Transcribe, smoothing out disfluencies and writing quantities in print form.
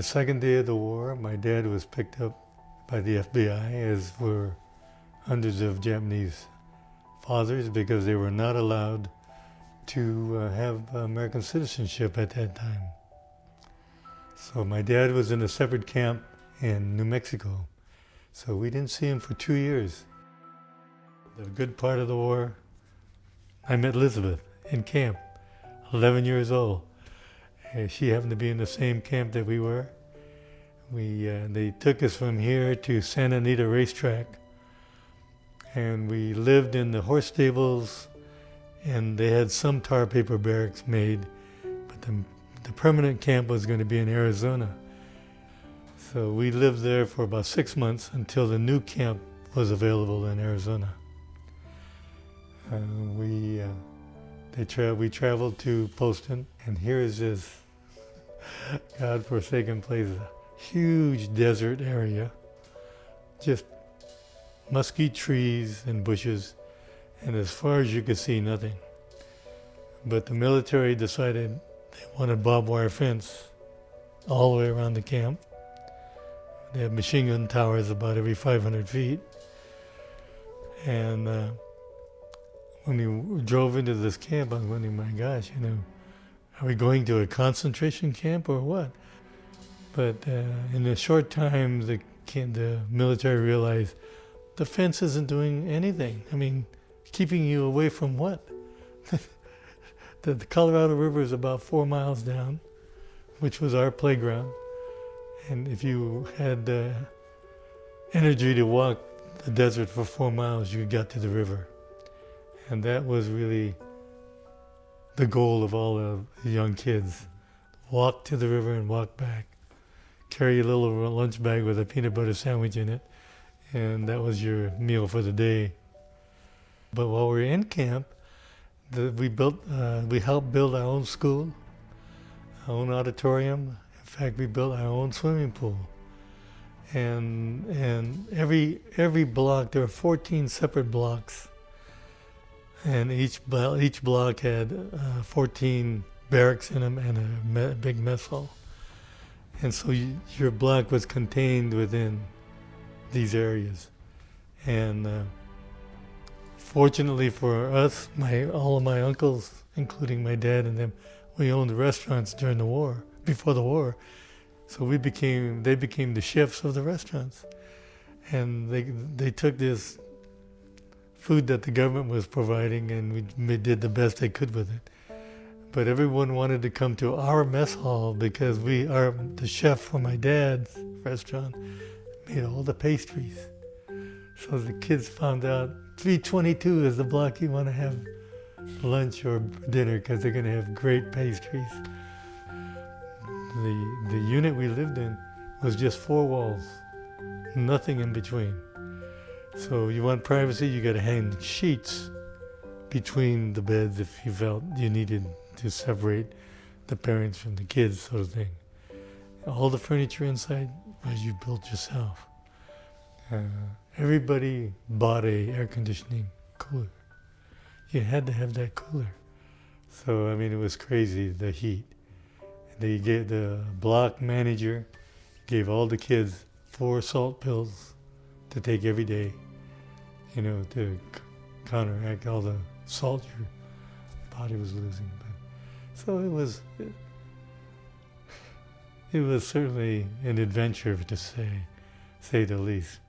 The second day of the war, my dad was picked up by the FBI, as were hundreds of Japanese fathers, because they were not allowed to have American citizenship at that time. So my dad was in a separate camp in New Mexico. So we didn't see him for 2 years. The good part of the war, I met Elizabeth in camp, 11 years old. She happened to be in the same camp that we were. They took us from here to Santa Anita Racetrack, and we lived in the horse stables, and they had some tar paper barracks made, but the permanent camp was going to be in Arizona. So we lived there for about 6 months until the new camp was available in Arizona. We traveled to Poston, and here is this God-forsaken place, a huge desert area, just mesquite trees and bushes, and as far as you could see, nothing. But the military decided they wanted barbed wire fence all the way around the camp. They have machine gun towers about every 500 feet. And when we drove into this camp, I was wondering, my gosh, are we going to a concentration camp or what? But in a short time, the military realized the fence isn't doing anything. I mean, keeping you away from what? The Colorado River is about 4 miles down, which was our playground. And if you had the energy to walk the desert for 4 miles, you got to the river. And that was really the goal of all the young kids. Walk to the river and walk back. Carry a little lunch bag with a peanut butter sandwich in it, and that was your meal for the day. But while we were in camp, we helped build our own school, our own auditorium. In fact, we built our own swimming pool. And every block, there were 14 separate blocks, and each block had 14 barracks in them and a big mess hall. And so your block was contained within these areas. And fortunately for us, all of my uncles, including my dad and them, we owned restaurants during the war, before the war. So they became the chefs of the restaurants. And they took this food that the government was providing, and we did the best they could with it. But everyone wanted to come to our mess hall because the chef for my dad's restaurant made all the pastries. So the kids found out 322 is the block you want to have lunch or dinner, because they're going to have great pastries. The unit we lived in was just 4 walls, nothing in between. So you want privacy, you got to hang sheets between the beds if you felt you needed to separate the parents from the kids, sort of thing. All the furniture inside was you built yourself. Everybody bought a air conditioning cooler. You had to have that cooler. So, I mean, it was crazy, the heat. The block manager gave all the kids 4 salt pills to take every day, to counteract all the salt your body was losing. So it was certainly an adventure, to say the least.